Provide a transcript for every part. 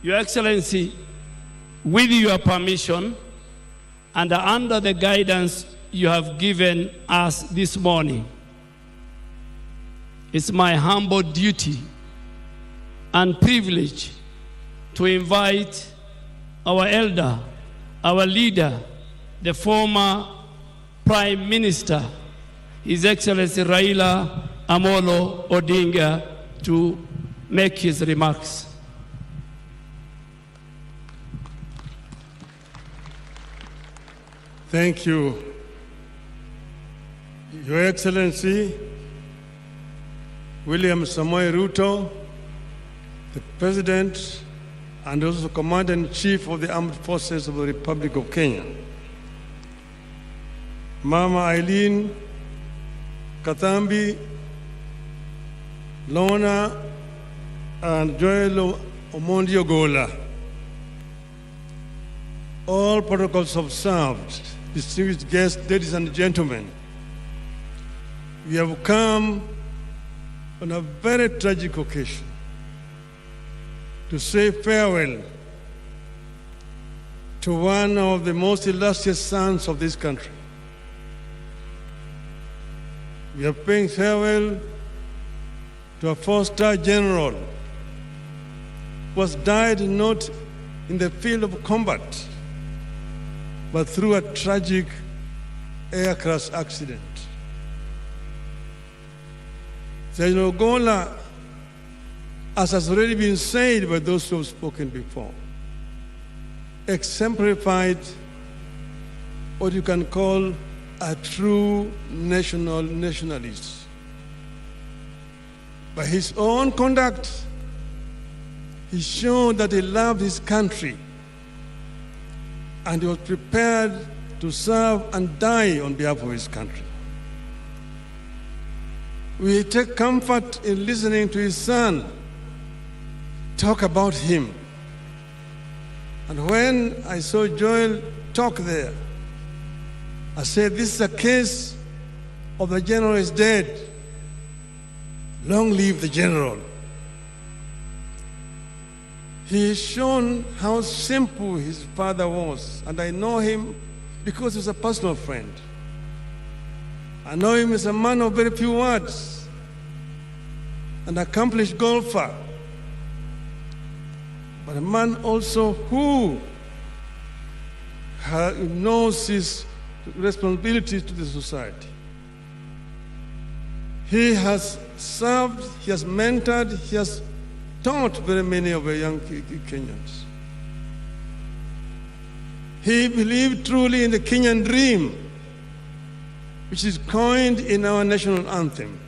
Your Excellency, with your permission and under the guidance you have given us this morning, it's my humble duty and privilege to invite our elder, our leader, the former Prime Minister, His Excellency Raila Amolo Odinga, to make his remarks. Thank you, Your Excellency William Samoei Ruto, the President and also Commander-in-Chief of the Armed Forces of the Republic of Kenya. Mama Eileen Katambi, Lona and Joel Omondi Ogola. All protocols observed, distinguished guests, ladies and gentlemen, we have come on a very tragic occasion to say farewell to one of the most illustrious sons of this country. We are paying farewell to a four-star general who was died not in the field of combat, but through a tragic aircraft accident. General Ogola, as has already been said by those who have spoken before, exemplified what you can call a true nationalist. By his own conduct, he showed that he loved his country and he was prepared to serve and die on behalf of his country. We take comfort in listening to his son talk about him. And when I saw Joel talk there, I said, this is a case of the general is dead. Long live the general. He has shown how simple his father was, and I know him because he's a personal friend. I know him as a man of very few words, an accomplished golfer, but a man also who knows his responsibilities to the society. He has served, he has mentored, he has taught very many of the young Kenyans. He believed truly in the Kenyan dream, which is coined in our national anthem.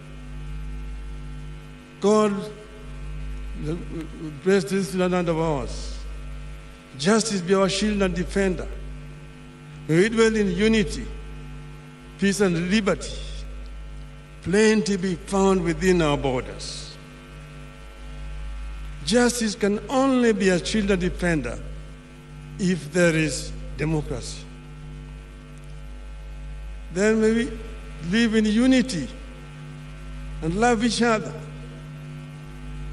God bless this land of ours. Justice be our shield and defender. May we dwell in unity, peace and liberty. Plenty be found within our borders. Justice can only be a shield and defender if there is democracy. Then may we live in unity and love each other.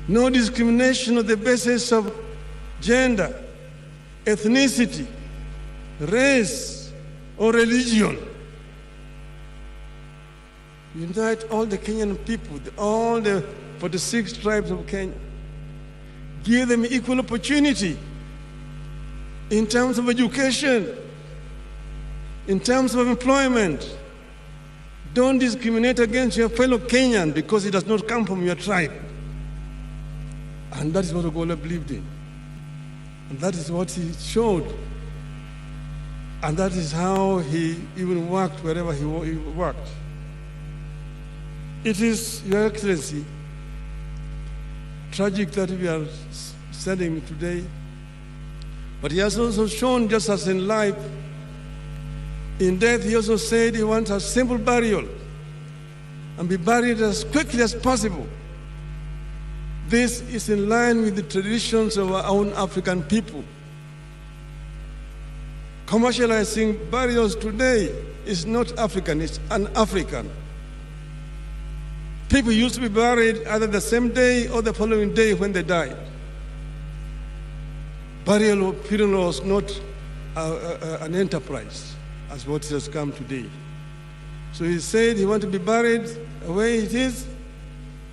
No discrimination on the basis of gender, ethnicity, race, or religion. Unite all the Kenyan people, all the 46 tribes of Kenya. Give them equal opportunity in terms of education, in terms of employment. Don't discriminate against your fellow Kenyan because he does not come from your tribe. And that is what Ogola believed in. And that is what he showed. And that is how he even worked wherever he worked. It is, Your Excellency, tragic that we are sending today. But he has also shown, just as in life, in death, he also said he wants a simple burial and be buried as quickly as possible. This is in line with the traditions of our own African people. Commercializing burials today is not African, it's un-African. People used to be buried either the same day or the following day when they died. burial funeral was not an enterprise as what it has come today. So he said he wanted to be buried the way it is,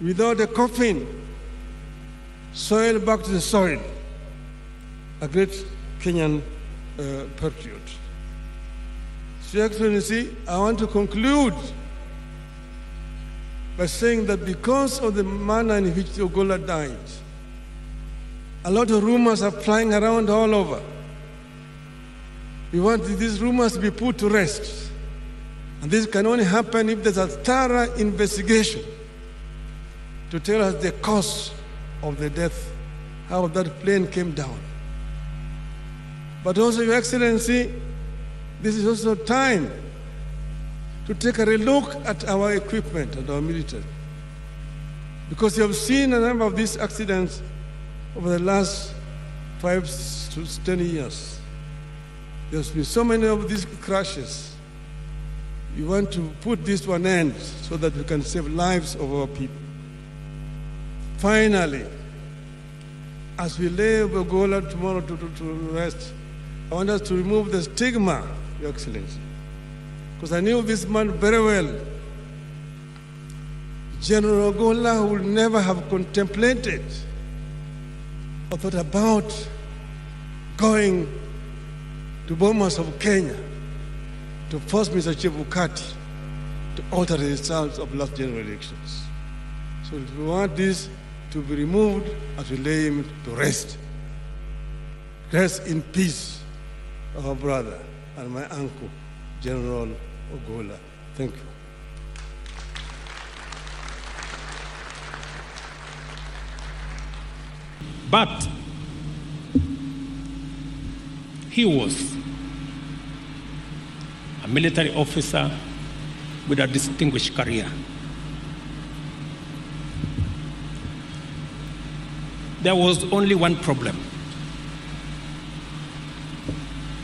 without a coffin, soil back to the soil. A great Kenyan patriot. So, Your Excellency, I want to conclude by saying that because of the manner in which Ogola died, a lot of rumors are flying around all over. We want these rumors to be put to rest. And this can only happen if there's a thorough investigation to tell us the cause of the death, how that plane came down. But also, Your Excellency, this is also time to take a relook at our equipment and our military. Because you have seen a number of these accidents over the last 5 to 10 years. There's been so many of these crashes. We want to put this to an end so that we can save lives of our people. Finally, as we lay Ogola tomorrow to rest, I want us to remove the stigma, Your Excellency. Because I knew this man very well. General Ogola would never have contemplated or thought about going to Bomas of Kenya to force Mr. Chebukati to alter the results of last general elections. So we want this to be removed as we lay him to rest. Rest in peace, our brother and my uncle, General Ogola. Thank you. But he was a military officer with a distinguished career. There was only one problem: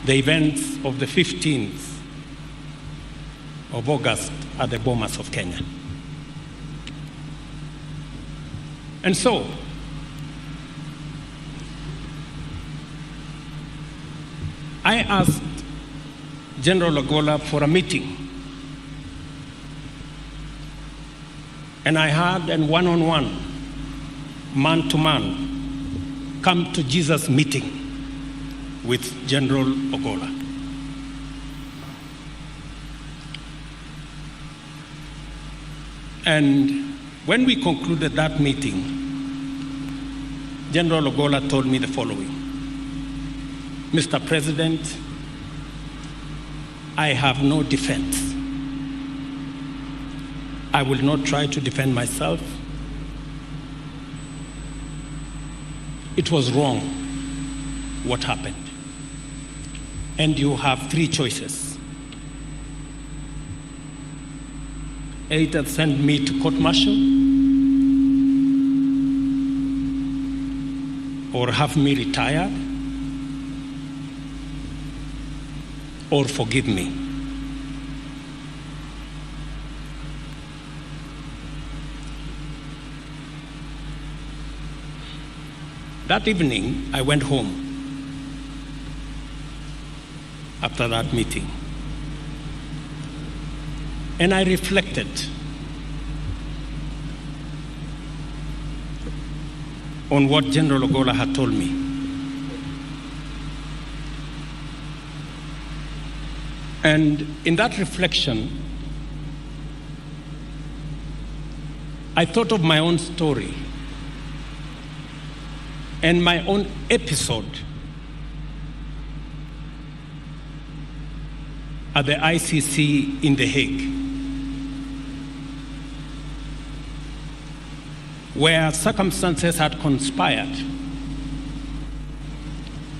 the events of the 15th of August at the Bomas of Kenya. And so, I asked General Ogola for a meeting. And I had a one-on-one, man-to-man, come to Jesus meeting with General Ogola. And when we concluded that meeting, General Ogola told me the following: Mr. President, I have no defense. I will not try to defend myself. It was wrong what happened. And you have 3 choices. Either send me to court-martial, or have me retired, or forgive me. That evening, I went home after that meeting, and I reflected on what General Ogola had told me. And in that reflection, I thought of my own story and my own episode at the ICC in The Hague, where circumstances had conspired,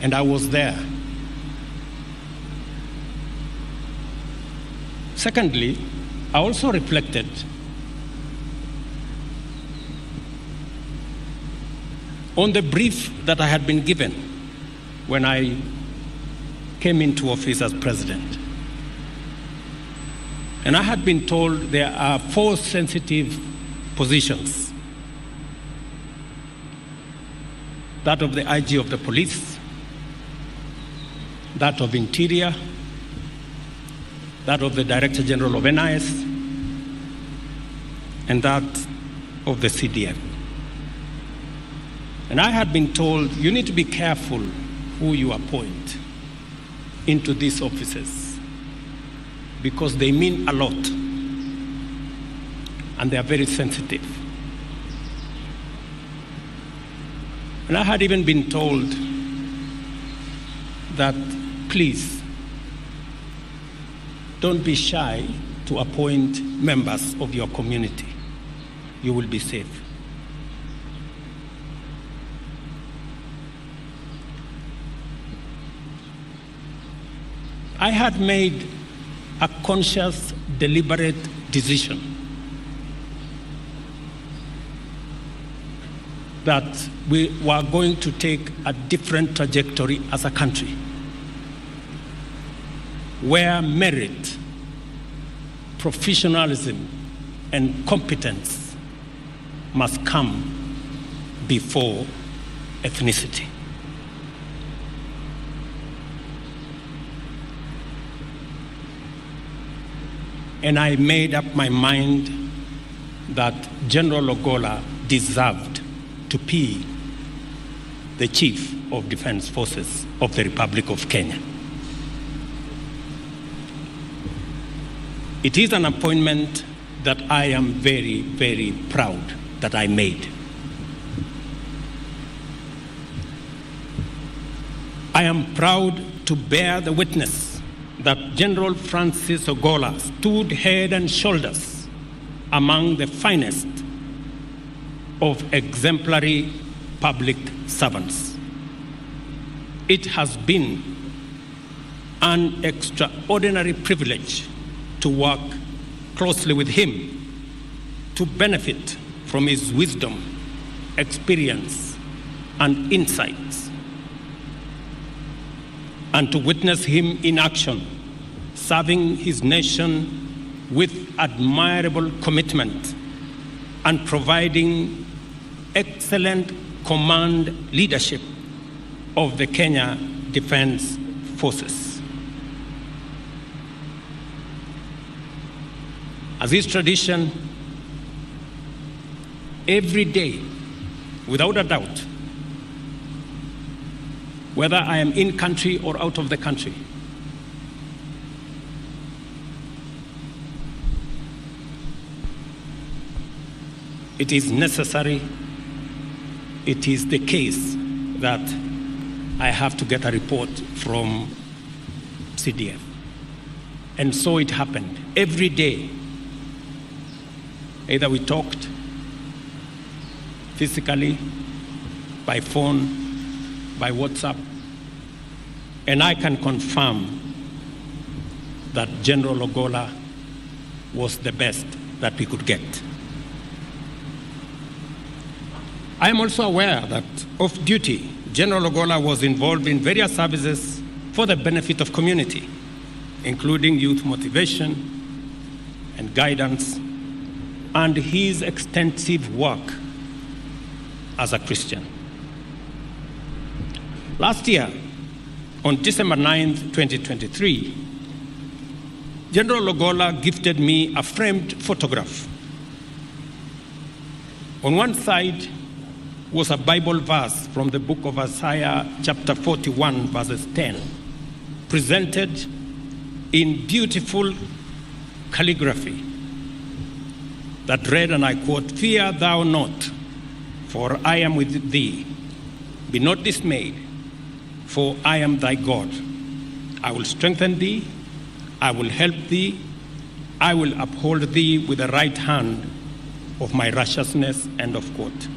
and I was there. Secondly, I also reflected on the brief that I had been given when I came into office as president. And I had been told there are 4 sensitive positions: that of the IG of the police, that of Interior, that of the Director General of NIS, and that of the CDF. And I had been told, you need to be careful who you appoint into these offices because they mean a lot and they are very sensitive. And I had even been told that, please, don't be shy to appoint members of your community. You will be safe. I had made a conscious, deliberate decision that we were going to take a different trajectory as a country, where merit, professionalism, and competence must come before ethnicity. And I made up my mind that General Ogola deserved to be the Chief of Defense Forces of the Republic of Kenya. It is an appointment that I am very, very proud that I made. I am proud to bear the witness that General Francis Ogola stood head and shoulders among the finest of exemplary public servants. It has been an extraordinary privilege to work closely with him, to benefit from his wisdom, experience, and insights, and to witness him in action, serving his nation with admirable commitment and providing excellent command leadership of the Kenya Defense Forces. As is tradition, every day, without a doubt, whether I am in country or out of the country, it is necessary, it is the case that I have to get a report from CDF. And so it happened. Every day, either we talked physically, by phone, by WhatsApp, and I can confirm that General Ogola was the best that we could get. I am also aware that off duty, General Ogola was involved in various services for the benefit of community, including youth motivation and guidance, and his extensive work as a Christian. Last year, on December 9th, 2023, General Ogola gifted me a framed photograph. On one side was a Bible verse from the book of Isaiah, chapter 41, verses 10, presented in beautiful calligraphy that read, and I quote, "Fear thou not, for I am with thee. Be not dismayed, for I am thy God. I will strengthen thee, I will help thee, I will uphold thee with the right hand of my righteousness," end of quote.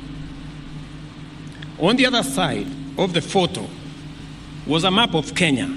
On the other side of the photo was a map of Kenya,